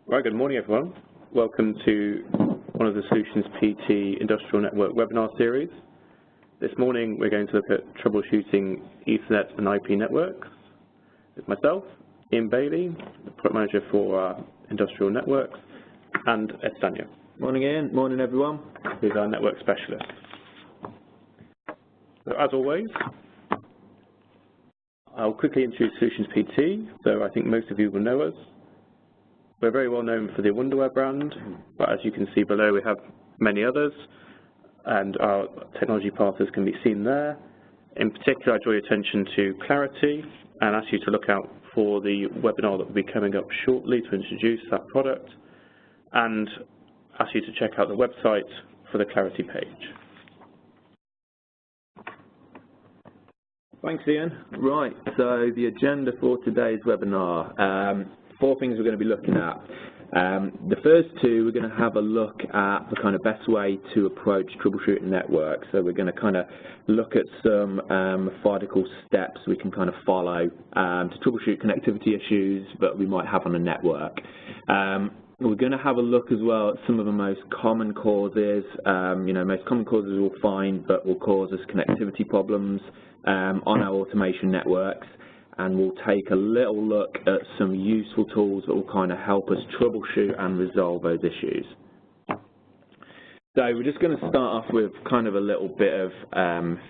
Right, good morning everyone. Welcome to one of the Solutions PT Industrial Network webinar series. This morning we're going to look at troubleshooting Ethernet and IP networks with myself, Ian Bailey, the Product Manager for Industrial Networks, and Ed Stania. Morning Ian, morning everyone. Who's our Network Specialist. So as always, I'll quickly introduce Solutions PT, so I think most of you will know us. We're very well known for the Wonderware brand, but as you can see below we have many others, and our technology partners can be seen there. In particular, I draw your attention to Clarity and ask you to look out for the webinar that will be coming up shortly to introduce that product, and ask you to check out the website for the Clarity page. Thanks Ian. Right, so the agenda for today's webinar. Four things we're going to be looking at. The first two, we're going to have a look at the kind of best way to approach troubleshooting networks. So we're going to kind of look at some methodical steps we can kind of follow to troubleshoot connectivity issues that we might have on a network. We're going to have a look as well at some of the most common causes, most common causes we'll find that will cause us connectivity problems on our automation networks. And we'll take a little look at some useful tools that will kind of help us troubleshoot and resolve those issues. So we're just going to start off with kind of a little bit of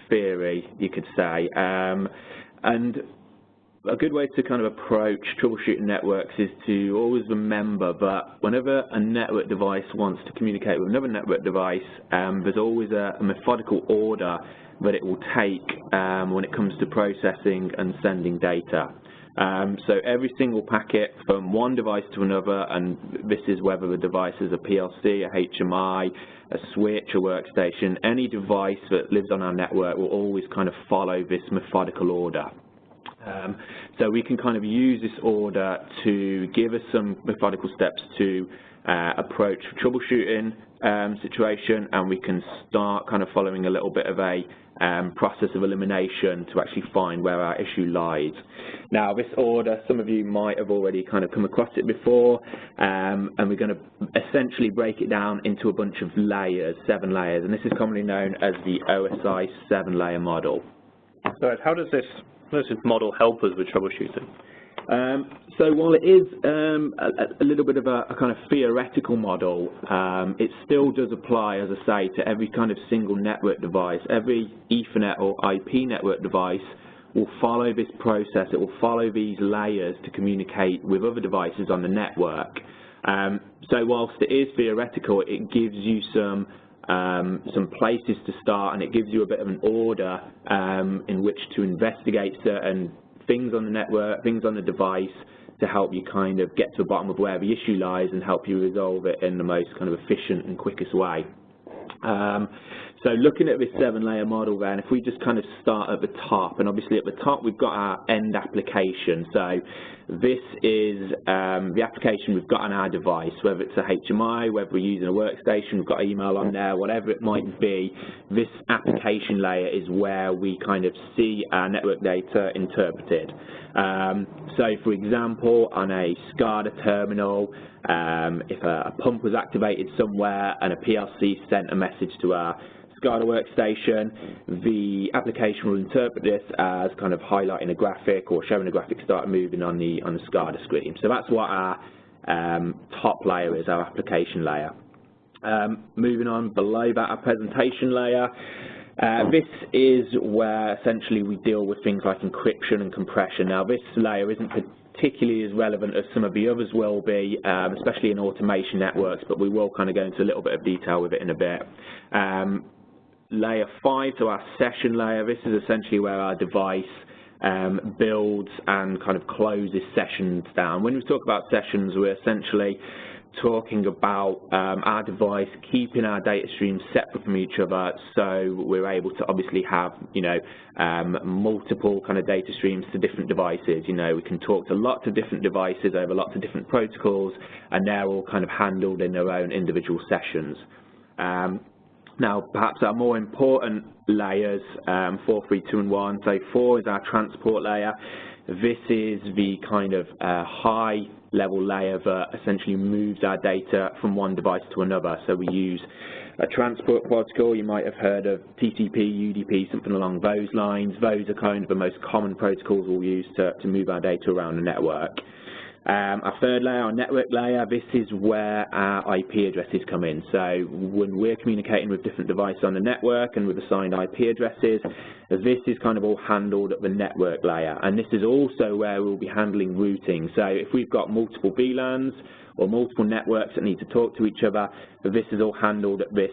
theory, you could say. And a good way to kind of approach troubleshooting networks is to always remember that whenever a network device wants to communicate with another network device, there's always a methodical order that it will take when it comes to processing and sending data. So every single packet from one device to another, and this is whether the device is a PLC, a HMI, a switch, a workstation, any device that lives on our network will always kind of follow this methodical order. So we can kind of use this order to give us some methodical steps to approach troubleshooting situation, and we can start kind of following a little bit of a process of elimination to actually find where our issue lies. Now this order, some of you might have already kind of come across it before, and we're going to essentially break it down into a bunch of layers, 7 layers, and this is commonly known as the OSI 7-layer model. So Ed, how does this model help us with troubleshooting? So while it is a little bit of a kind of theoretical model, it still does apply, as I say, to every kind of single network device. Every Ethernet or IP network device will follow this process. It will follow these layers to communicate with other devices on the network. So whilst it is theoretical, it gives you some places to start, and it gives you a bit of an order in which to investigate certain things on the network, things on the device, to help you kind of get to the bottom of where the issue lies and help you resolve it in the most kind of efficient and quickest way. So looking at this 7-layer model then, if we just kind of start at the top, and obviously at the top we've got our end application. So this is the application we've got on our device, whether it's a HMI, whether we're using a workstation, we've got email on there, whatever it might be. This application layer is where we kind of see our network data interpreted. So for example, on a SCADA terminal, if a pump was activated somewhere and a PLC sent a message to our SCADA workstation, the application will interpret this as kind of highlighting a graphic or showing a graphic start moving on the SCADA screen. So that's what our top layer is, our application layer. Moving on below that, our presentation layer. This is where essentially we deal with things like encryption and compression. Now this layer isn't particularly as relevant as some of the others will be, especially in automation networks, but we will kind of go into a little bit of detail with it in a bit. Layer 5, so our session layer, this is essentially where our device builds and kind of closes sessions down. When we talk about sessions, we're essentially talking about our device keeping our data streams separate from each other, so we're able to obviously have multiple kind of data streams to different devices. We can talk to lots of different devices over lots of different protocols, and they're all kind of handled in their own individual sessions. Now, perhaps our more important layers, 4, 3, 2, and 1. So 4 is our transport layer. this is the kind of high-level layer that essentially moves our data from one device to another. So we use a transport protocol. You might have heard of TCP, UDP, something along those lines. Those are kind of the most common protocols we'll use to move our data around the network. Our third layer, our network layer, this is where our IP addresses come in. So when we're communicating with different devices on the network and with assigned IP addresses, this is kind of all handled at the network layer. And this is also where we'll be handling routing. So if we've got multiple VLANs or multiple networks that need to talk to each other, this is all handled at this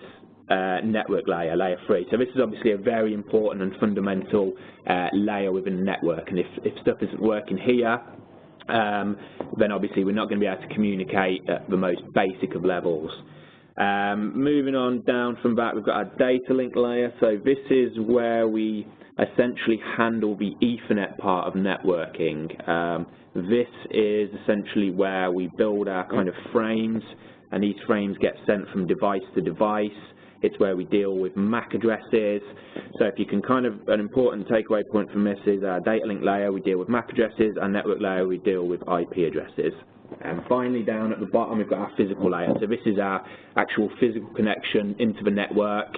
network layer, layer 3. So this is obviously a very important and fundamental layer within the network. And if stuff isn't working here, then obviously we're not going to be able to communicate at the most basic of levels. Moving on down from that, we've got our data link layer. So this is where we essentially handle the Ethernet part of networking. This is essentially where we build our kind of frames, and these frames get sent from device to device. It's where we deal with MAC addresses. So if you can kind of, an important takeaway point from this is our data link layer, we deal with MAC addresses, our network layer, we deal with IP addresses. And finally, down at the bottom, we've got our physical layer. So this is our actual physical connection into the network,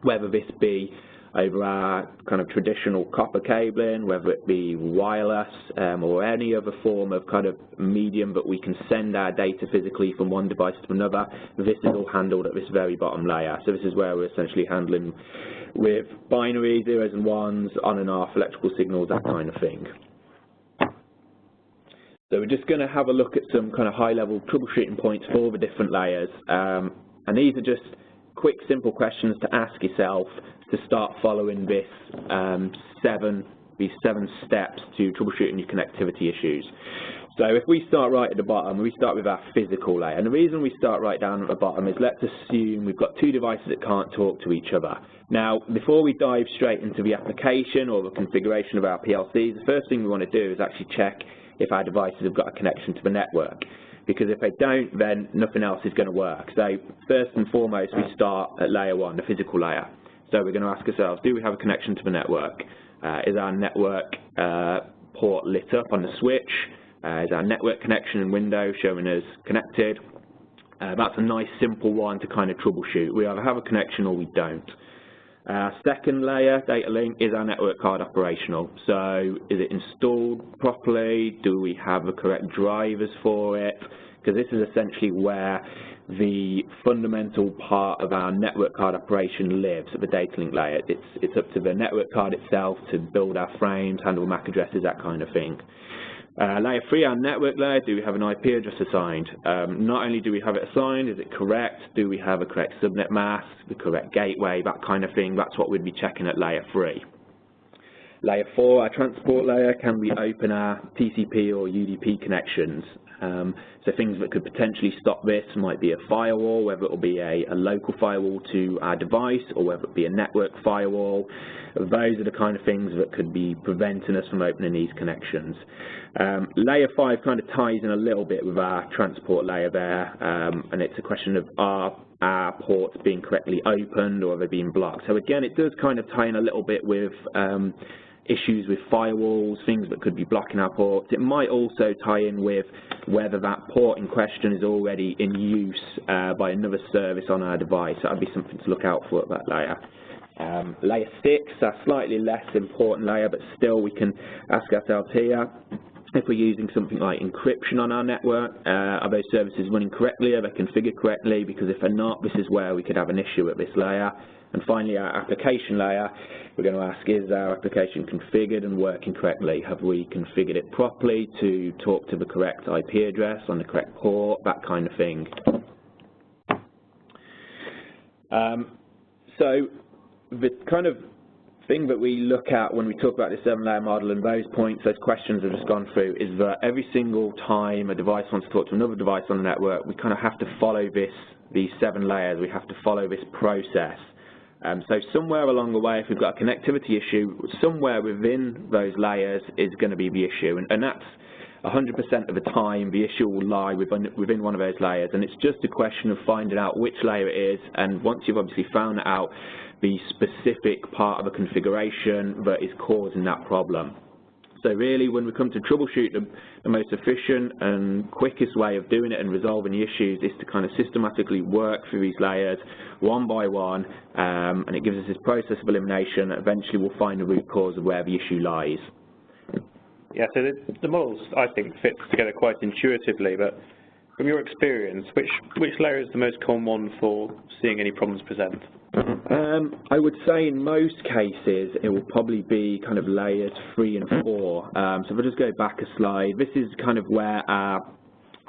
whether this be over our kind of traditional copper cabling, whether it be wireless or any other form of kind of medium that we can send our data physically from one device to another. This is all handled at this very bottom layer. So this is where we're essentially handling with binary, zeros and ones, on and off, electrical signals, that kind of thing. So we're just going to have a look at some kind of high-level troubleshooting points for all the different layers. And these are just quick, simple questions to ask yourself to start following these seven steps to troubleshooting your connectivity issues. So if we start right at the bottom, we start with our physical layer. And the reason we start right down at the bottom is, let's assume we've got two devices that can't talk to each other. Now, before we dive straight into the application or the configuration of our PLCs, the first thing we want to do is actually check if our devices have got a connection to the network. Because if they don't, then nothing else is going to work. So first and foremost, we start at layer 1, the physical layer. So we're going to ask ourselves, do we have a connection to the network? Is our network port lit up on the switch? Is our network connection and window showing us connected? That's a nice simple one to kind of troubleshoot. We either have a connection or we don't. Second layer, data link, is our network card operational? So is it installed properly? Do we have the correct drivers for it? Because this is essentially where the fundamental part of our network card operation lives at the data link layer. It's up to the network card itself to build our frames, handle MAC addresses, that kind of thing. Layer 3, our network layer, do we have an IP address assigned? Not only do we have it assigned, is it correct? Do we have a correct subnet mask, the correct gateway, that kind of thing? That's what we'd be checking at layer 3. Layer 4, our transport layer, can we open our TCP or UDP connections? So things that could potentially stop this might be a firewall, whether it will be a local firewall to our device or whether it be a network firewall. Those are the kind of things that could be preventing us from opening these connections. Layer 5 kind of ties in a little bit with our transport layer there, and it's a question of are our ports being correctly opened or are they being blocked? So again, it does kind of tie in a little bit with issues with firewalls, things that could be blocking our ports. It might also tie in with whether that port in question is already in use by another service on our device. That would be something to look out for at that layer. Layer 6, a slightly less important layer, but still we can ask ourselves here, if we're using something like encryption on our network, are those services running correctly, are they configured correctly? Because if they're not, this is where we could have an issue at this layer. And finally, our application layer, we're going to ask, is our application configured and working correctly? Have we configured it properly to talk to the correct IP address on the correct port, that kind of thing. So the kind of thing that we look at when we talk about this 7-layer model and those points, those questions I've just gone through, is that every single time a device wants to talk to another device on the network, we kind of have to follow these 7 layers. We have to follow this process. So somewhere along the way, if we've got a connectivity issue, somewhere within those layers is going to be the issue, and that's 100% of the time the issue will lie within one of those layers, and it's just a question of finding out which layer it is, and once you've obviously found that out, the specific part of a configuration that is causing that problem. So really, when we come to troubleshoot, the most efficient and quickest way of doing it and resolving the issues is to kind of systematically work through these layers one by one, and it gives us this process of elimination. Eventually, we'll find the root cause of where the issue lies. Yeah, so the models, I think, fit together quite intuitively, but from your experience, which layer is the most common one for seeing any problems present? I would say in most cases it will probably be kind of layers 3 and 4. So if I just go back a slide, this is kind of where our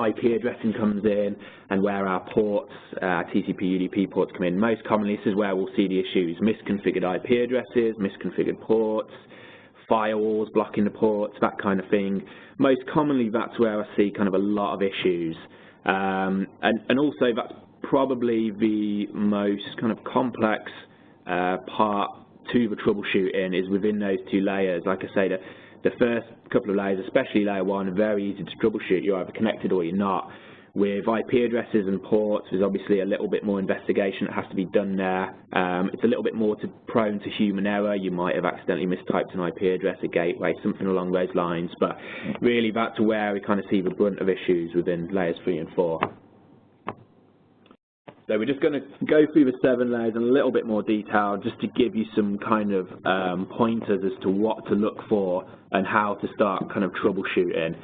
IP addressing comes in and where our ports, TCP, UDP ports come in. Most commonly this is where we'll see the issues: misconfigured IP addresses, misconfigured ports, firewalls blocking the ports, that kind of thing. Most commonly that's where I see kind of a lot of issues. And also that's probably the most kind of complex part to the troubleshooting is within those 2 layers. Like I say, the first couple of layers, especially layer 1, are very easy to troubleshoot. You're either connected or you're not. With IP addresses and ports, there's obviously a little bit more investigation that has to be done there. It's a little bit more prone to human error. You might have accidentally mistyped an IP address, a gateway, something along those lines. But really, that's where we kind of see the brunt of issues within layers 3 and 4. So we're just going to go through the 7 layers in a little bit more detail just to give you some kind of pointers as to what to look for and how to start kind of troubleshooting.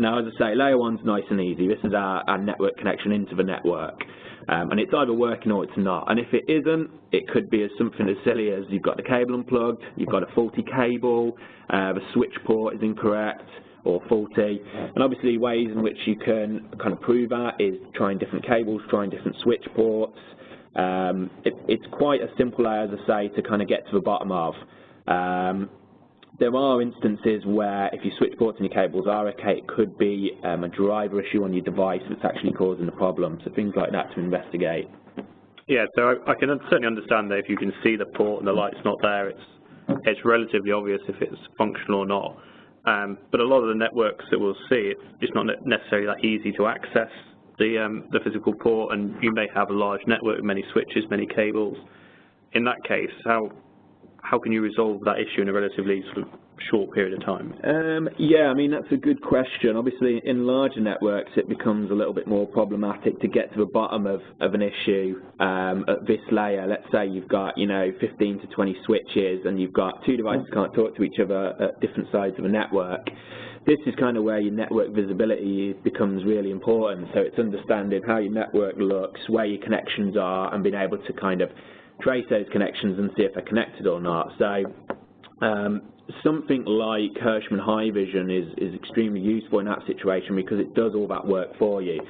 Now, as I say, layer 1's nice and easy. This is our network connection into the network. And it's either working or it's not. And if it isn't, it could be as something as silly as you've got the cable unplugged, you've got a faulty cable, the switch port is incorrect or faulty. And obviously ways in which you can kind of prove that is trying different cables, trying different switch ports. It's quite a simple layer, as I say, to kind of get to the bottom of. There are instances where if your switch ports and your cables are okay, it could be a driver issue on your device that's actually causing the problem. So things like that to investigate. Yeah, so I can certainly understand that if you can see the port and the light's not there, it's relatively obvious if it's functional or not. But a lot of the networks that we'll see, it's not necessarily that easy to access the physical port, and you may have a large network with many switches, many cables. In that case, how can you resolve that issue in a relatively sort of short period of time? Yeah, I mean, that's a good question. Obviously, in larger networks, it becomes a little bit more problematic to get to the bottom of an issue at this layer. Let's say you've got, 15 to 20 switches and you've got 2 devices can't talk to each other at different sides of a network. This is kind of where your network visibility becomes really important. So it's understanding how your network looks, where your connections are, and being able to kind of trace those connections and see if they're connected or not. So something like Hirschmann High Vision is extremely useful in that situation because it does all that work for you.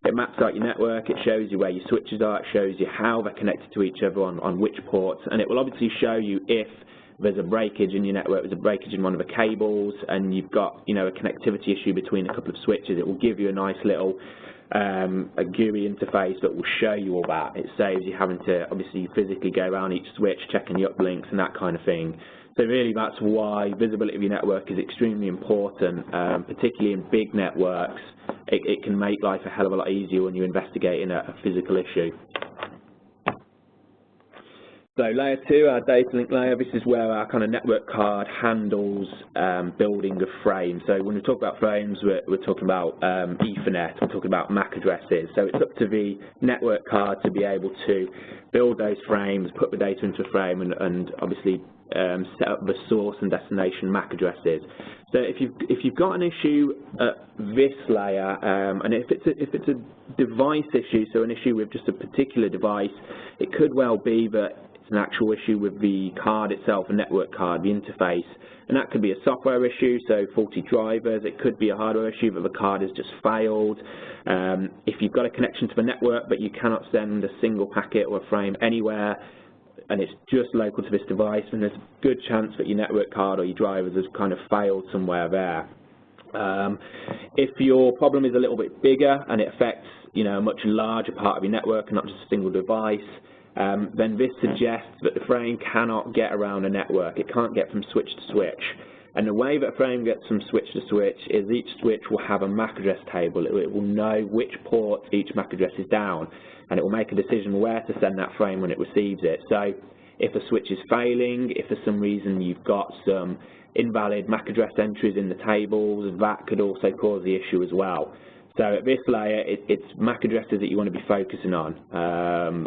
It maps out your network, it shows you where your switches are, it shows you how they're connected to each other on which ports, and it will obviously show you if there's a breakage in your network, there's a breakage in one of the cables, and you've got a connectivity issue between a couple of switches. It will give you a nice little a GUI interface that will show you all that. It saves you having to obviously physically go around each switch, checking the uplinks and that kind of thing. So really that's why visibility of your network is extremely important, particularly in big networks. It can make life a hell of a lot easier when you're investigating a physical issue. So layer 2, our data link layer, this is where our kind of network card handles building of frames. So when we talk about frames, we're talking about Ethernet, we're talking about MAC addresses. So it's up to the network card to be able to build those frames, put the data into a frame, and obviously set up the source and destination MAC addresses. So if you've got an issue at this layer, and if it's a device issue, so an issue with just a particular device, it could well be that an actual issue with the card itself, a network card, the interface, and that could be a software issue, so faulty drivers. It could be a hardware issue that the card has just failed. If you've got a connection to the network but you cannot send a single packet or a frame anywhere and it's just local to this device, then there's a good chance that your network card or your drivers has kind of failed somewhere there. If your problem is a little bit bigger and it affects a much larger part of your network and not just a single device, then this suggests that the frame cannot get around a network. It can't get from switch to switch. And the way that a frame gets from switch to switch is each switch will have a MAC address table. It will know which port each MAC address is down, and it will make a decision where to send that frame when it receives it. So if a switch is failing, if for some reason you've got some invalid MAC address entries in the tables. That could also cause the issue as well. So at this layer, it's MAC addresses that you want to be focusing on.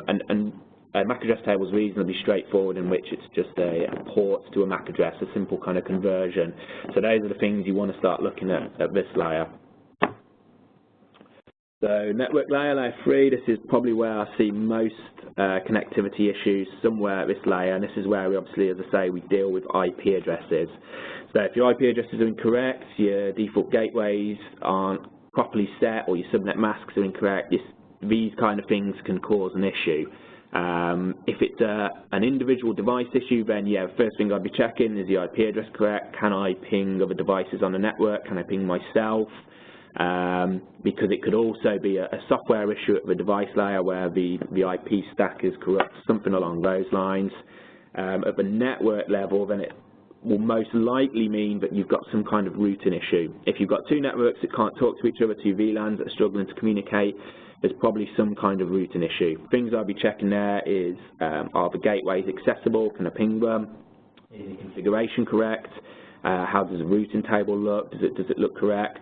And a MAC address table is reasonably straightforward, in which it's just a port to a MAC address, a simple kind of conversion. So those are the things you want to start looking at this layer. So network layer, layer 3, this is probably where I see most connectivity issues, somewhere at this layer, and this is where we obviously, as I say, we deal with IP addresses. So if your IP addresses are incorrect, your default gateways aren't properly set, or your subnet masks are incorrect, these kind of things can cause an issue. If it's an individual device issue, then yeah, the first thing I'd be checking is the IP address correct. Can I ping other devices on the network? Can I ping myself? Because it could also be a software issue at the device layer where the IP stack is corrupt, something along those lines. At the network level, then it will most likely mean that you've got some kind of routing issue. If you've got two networks that can't talk to each other, two VLANs that are struggling to communicate, there's probably some kind of routing issue. Things I'll be checking there is, are the gateways accessible? Can I ping them? Is the configuration correct? How does the routing table look? Does it look correct?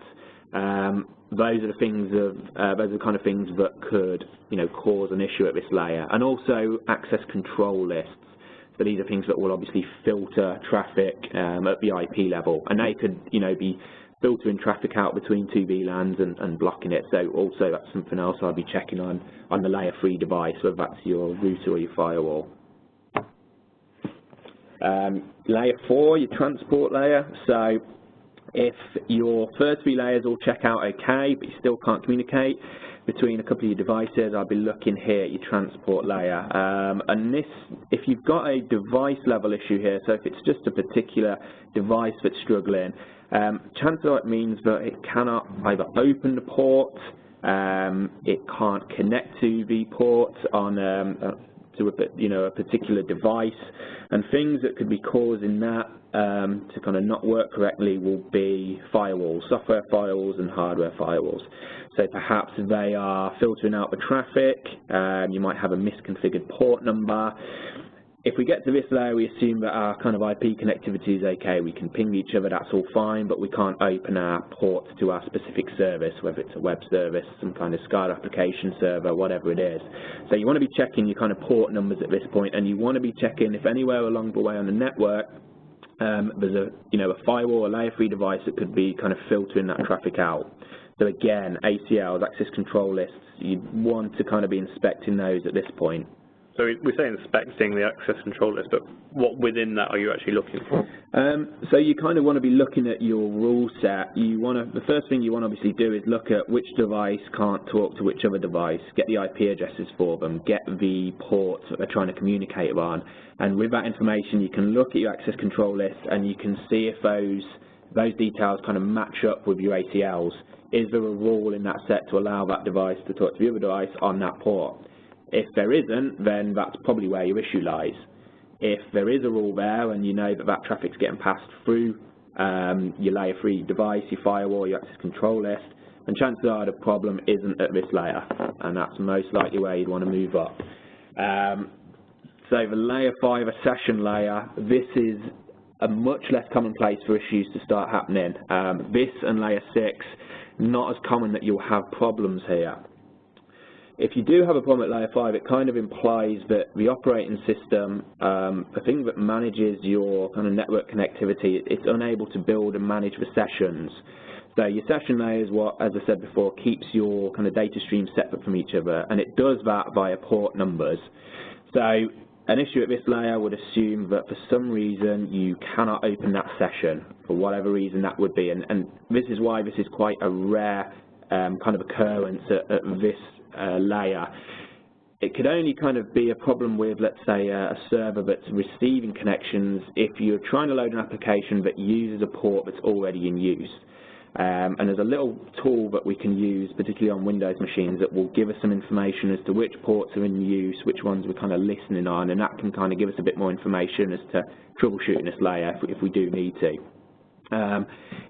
Those are the things those are the kind of things that could, cause an issue at this layer. And also access control lists. So these are things that will obviously filter traffic at the IP level, and they could, be filtering traffic out between two VLANs and blocking it. So also that's something else I'll be checking on the layer 3 device, whether that's your router or your firewall. Layer 4, your transport layer. So if your first 3 layers all check out okay, but you still can't communicate between a couple of your devices, I'll be looking here at your transport layer. And this, if you've got a device level issue here, so if it's just a particular device that's struggling, chances are it means that it cannot either open the port, it can't connect to the port on to a particular device, and things that could be causing that to kind of not work correctly will be firewalls, software firewalls and hardware firewalls. So perhaps they are filtering out the traffic, you might have a misconfigured port number. If we get to this layer, we assume that our kind of IP connectivity is okay. We can ping each other, that's all fine, but we can't open our port to our specific service, whether it's a web service, some kind of SCADA application server, whatever it is. So you want to be checking your kind of port numbers at this point, and you want to be checking if anywhere along the way on the network there's a firewall, a layer 3 device that could be kind of filtering that traffic out. So again, ACLs, access control lists, you'd want to kind of be inspecting those at this point. So we say inspecting the access control list, but what within that are you actually looking for? So you kind of want to be looking at your rule set. The first thing you want to obviously do is look at which device can't talk to which other device, get the IP addresses for them, get the ports that they're trying to communicate on, and with that information you can look at your access control list and you can see if those details kind of match up with your ACLs. Is there a rule in that set to allow that device to talk to the other device on that port? If there isn't, then that's probably where your issue lies. If there is a rule there and you know that traffic's getting passed through your layer 3 device, your firewall, your access control list, then chances are the problem isn't at this layer, and that's most likely where you'd want to move up. So the layer 5, a session layer, this is a much less common place for issues to start happening. This and layer 6, not as common that you'll have problems here. If you do have a problem at layer 5, it kind of implies that the operating system, the thing that manages your kind of network connectivity, it's unable to build and manage the sessions. So your session layer is what, as I said before, keeps your kind of data streams separate from each other, and it does that via port numbers. So an issue at this layer would assume that for some reason you cannot open that session, for whatever reason that would be, and this is why this is quite a rare kind of occurrence at this layer. It could only kind of be a problem with, let's say, a server that's receiving connections if you're trying to load an application that uses a port that's already in use. And there's a little tool that we can use, particularly on Windows machines, that will give us some information as to which ports are in use, which ones we're kind of listening on, and that can kind of give us a bit more information as to troubleshooting this layer if we do need to.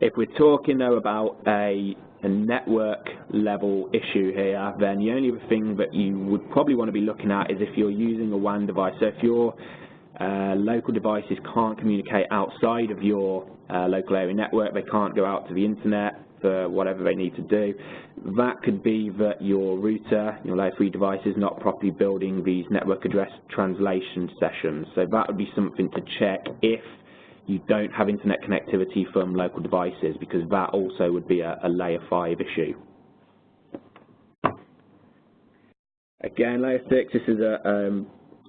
If we're talking, though, about a network level issue here, then the only other thing that you would probably want to be looking at is if you're using a WAN device. So if you're local devices can't communicate outside of your local area network. They can't go out to the internet for whatever they need to do. That could be that your router, your layer 3 device, is not properly building these network address translation sessions. So that would be something to check if you don't have internet connectivity from local devices, because that also would be a layer 5 issue. Again, layer 6, this is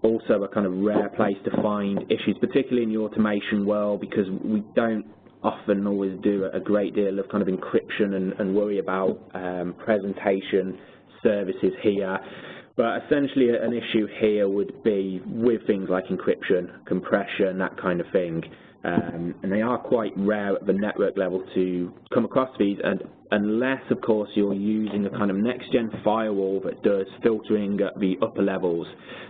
also a kind of rare place to find issues, particularly in the automation world, because we don't often always do a great deal of kind of encryption and worry about presentation services here. But essentially an issue here would be with things like encryption, compression, that kind of thing. And they are quite rare at the network level to come across these, and unless, of course, you're using a kind of next-gen firewall that does filtering at the upper levels.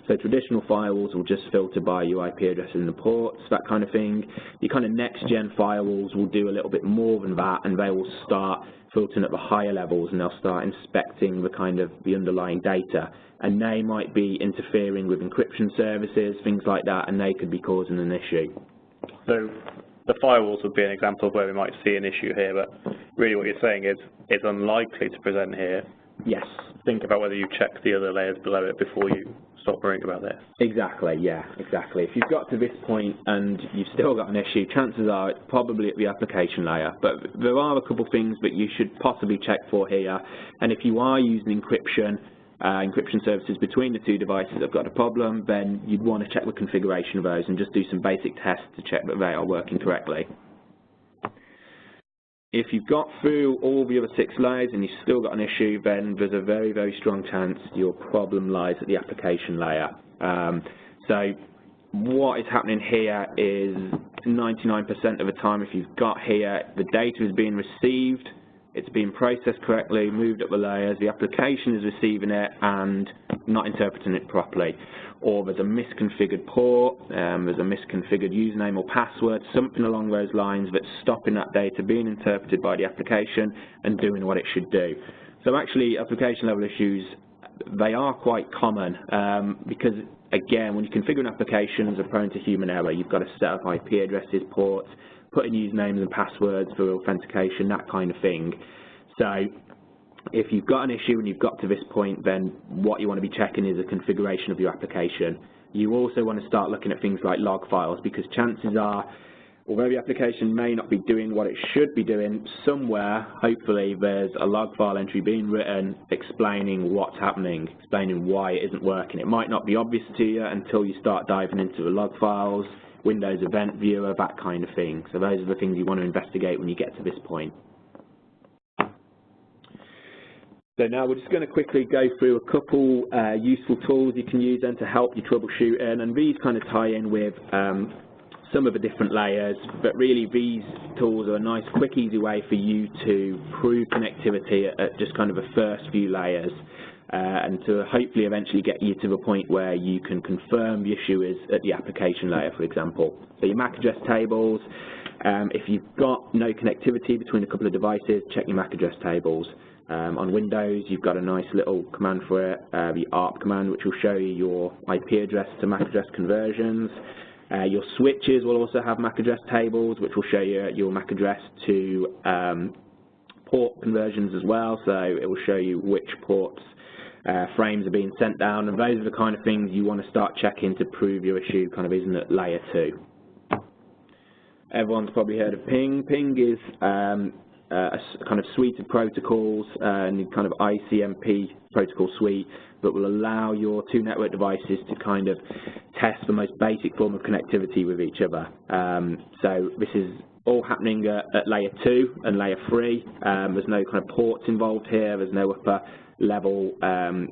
So traditional firewalls will just filter by your IP addresses and the ports, that kind of thing. The kind of next-gen firewalls will do a little bit more than that, and they will start filtering at the higher levels, and they'll start inspecting the kind of the underlying data. And they might be interfering with encryption services, things like that, and they could be causing an issue. So the firewalls would be an example of where we might see an issue here, but really what you're saying is it's unlikely to present here. Yes. Think about whether you check the other layers below it before you stop worrying about this. Exactly, yeah, exactly. If you've got to this point and you've still got an issue, chances are it's probably at the application layer. But there are a couple of things that you should possibly check for here. And if you are using encryption services between the two devices that have got a problem, then you'd want to check the configuration of those and just do some basic tests to check that they are working correctly. If you've got through all the other 6 layers and you've still got an issue, then there's a very, very strong chance your problem lies at the application layer. So what is happening here is 99% of the time, if you've got here, the data is being received, it's being processed correctly, moved up the layers, the application is receiving it and not interpreting it properly. Or there's a misconfigured port, there's a misconfigured username or password, something along those lines that's stopping that data being interpreted by the application and doing what it should do. So actually, application level issues, they are quite common because, again, when you configure an application, they're prone to human error. You've got to set up IP addresses, ports, put in usernames and passwords for authentication, that kind of thing. So if you've got an issue and you've got to this point, then what you want to be checking is the configuration of your application. You also want to start looking at things like log files, because chances are, although the application may not be doing what it should be doing, somewhere, hopefully, there's a log file entry being written explaining what's happening, explaining why it isn't working. It might not be obvious to you until you start diving into the log files, Windows Event Viewer, that kind of thing. So those are the things you want to investigate when you get to this point. So now we're just going to quickly go through a couple useful tools you can use then to help you troubleshooting, and these kind of tie in with some of the different layers, but really these tools are a nice, quick, easy way for you to prove connectivity at just kind of the first few layers, and to hopefully eventually get you to the point where you can confirm the issue is at the application layer, for example. So your MAC address tables, if you've got no connectivity between a couple of devices, check your MAC address tables. On Windows, you've got a nice little command for it, the ARP command, which will show you your IP address to MAC address conversions. Your switches will also have MAC address tables, which will show you your MAC address to port conversions as well, so it will show you which ports frames are being sent down, and those are the kind of things you want to start checking to prove your issue kind of isn't at layer 2. Everyone's probably heard of ping. Ping is a kind of suite of protocols, and kind of ICMP protocol suite that will allow your two network devices to kind of test the most basic form of connectivity with each other. So this is all happening at layer 2 and layer 3. There's no kind of ports involved here. There's no upper level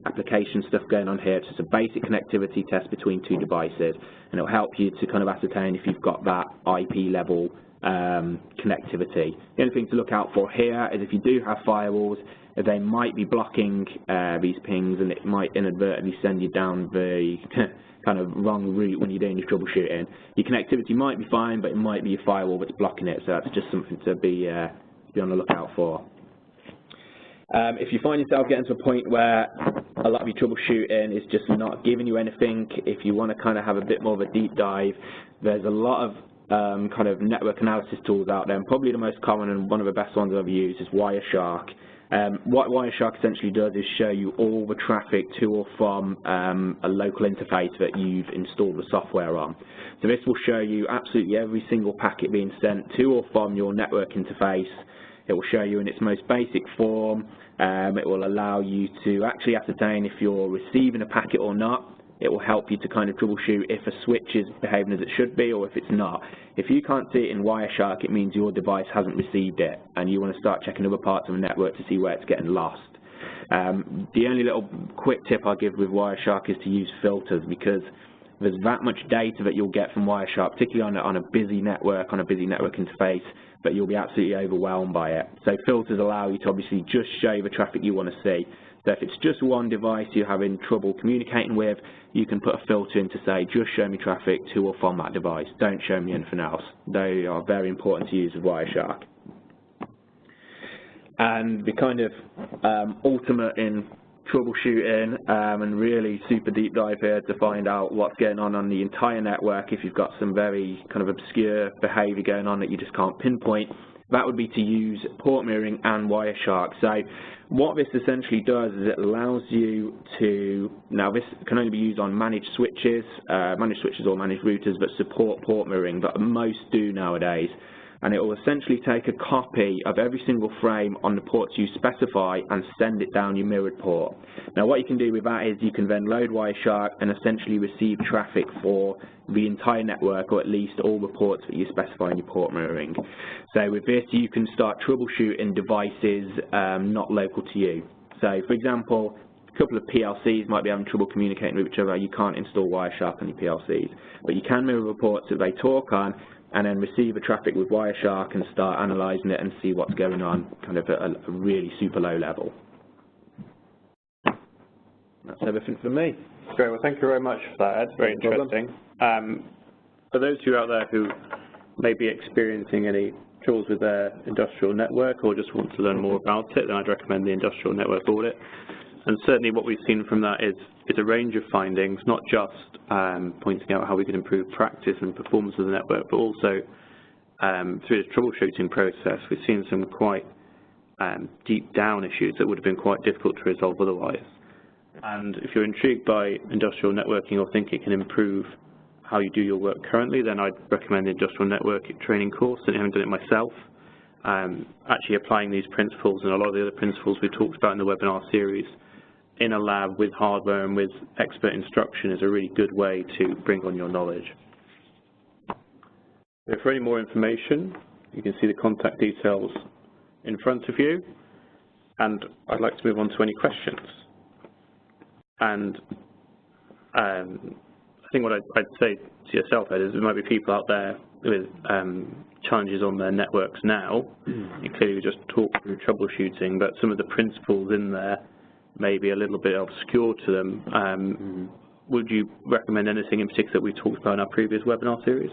application stuff going on here. It's just a basic connectivity test between two devices, and it'll help you to kind of ascertain if you've got that IP level connectivity. The only thing to look out for here is if you do have firewalls, they might be blocking these pings, and it might inadvertently send you down the kind of wrong route when you're doing your troubleshooting. Your connectivity might be fine, but it might be your firewall that's blocking it, so that's just something to be on the lookout for. If you find yourself getting to a point where a lot of your troubleshooting is just not giving you anything, if you want to kind of have a bit more of a deep dive, there's a lot of kind of network analysis tools out there, and probably the most common and one of the best ones I've used is Wireshark. What Wireshark essentially does is show you all the traffic to or from a local interface that you've installed the software on. So this will show you absolutely every single packet being sent to or from your network interface. It will show you in its most basic form. It will allow you to actually ascertain if you're receiving a packet or not. It will help you to kind of troubleshoot if a switch is behaving as it should be or if it's not. If you can't see it in Wireshark, it means your device hasn't received it, and you want to start checking other parts of the network to see where it's getting lost. The only little quick tip I'll give with Wireshark is to use filters, because there's that much data that you'll get from Wireshark, particularly on a busy network, interface, that you'll be absolutely overwhelmed by it. So filters allow you to obviously just show you the traffic you want to see. So if it's just one device you're having trouble communicating with, you can put a filter in to say, just show me traffic to or from that device. Don't show me anything else. They are very important to use with Wireshark. And the kind of ultimate in troubleshooting and really super deep dive here to find out what's going on the entire network if you've got some very kind of obscure behavior going on that you just can't pinpoint, that would be to use port mirroring and Wireshark. So what this essentially does is it allows you to, now this can only be used on managed switches or managed routers that support port mirroring, but most do nowadays. And it will essentially take a copy of every single frame on the ports you specify and send it down your mirrored port. Now what you can do with that is you can then load Wireshark and essentially receive traffic for the entire network, or at least all the ports that you specify in your port mirroring. So with this you can start troubleshooting devices not local to you. So for example, a couple of PLCs might be having trouble communicating with each other. You can't install Wireshark on your PLCs, but you can mirror the ports that they talk on and then receive the traffic with Wireshark and start analysing it and see what's going on kind of at a really super low level. That's everything from me. Great, well thank you very much for that, Ed. Very interesting. For those of you out there who may be experiencing any troubles with their industrial network or just want to learn more about it, then I'd recommend the Industrial Network Audit. And certainly what we've seen from that is a range of findings, not just pointing out how we can improve practice and performance of the network, but also through the troubleshooting process, we've seen some quite deep down issues that would have been quite difficult to resolve otherwise. And if you're intrigued by industrial networking or think it can improve how you do your work currently, then I'd recommend the Industrial Network Training course. I haven't done it myself. Actually applying these principles and a lot of the other principles we talked about in the webinar series in a lab with hardware and with expert instruction is a really good way to bring on your knowledge. So for any more information, you can see the contact details in front of you, and I'd like to move on to any questions. And I think what I'd say to yourself, Ed, is there might be people out there with challenges on their networks now. You clearly just talked through troubleshooting, but some of the principles in there may be a little bit obscure to them. Would you recommend anything in particular that we talked about in our previous webinar series?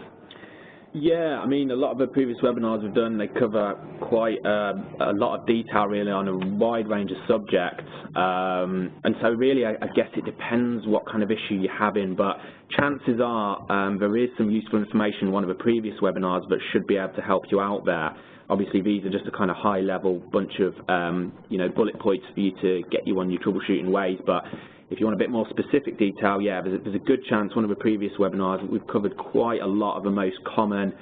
Yeah, I mean, a lot of the previous webinars we've done, they cover quite a lot of detail really on a wide range of subjects. And so really, I guess it depends what kind of issue you're having, but chances are there is some useful information in one of the previous webinars that should be able to help you out there. Obviously, these are just a kind of high-level bunch of bullet points for you to get you on your troubleshooting ways. But if you want a bit more specific detail, yeah, there's a good chance one of the previous webinars we've covered quite a lot of the most common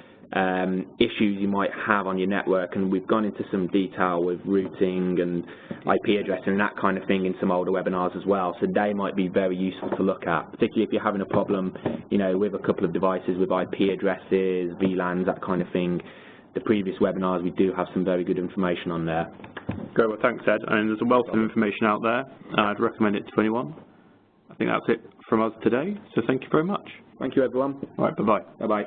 issues you might have on your network, and we've gone into some detail with routing and IP addressing and that kind of thing in some older webinars as well. So they might be very useful to look at, particularly if you're having a problem, with a couple of devices with IP addresses, VLANs, that kind of thing. The previous webinars, we do have some very good information on there. Great, well thanks Ed, and there's a wealth of information out there. I'd recommend it to anyone. I think that's it from us today, so thank you very much. Thank you everyone. All right, bye-bye. Bye-bye.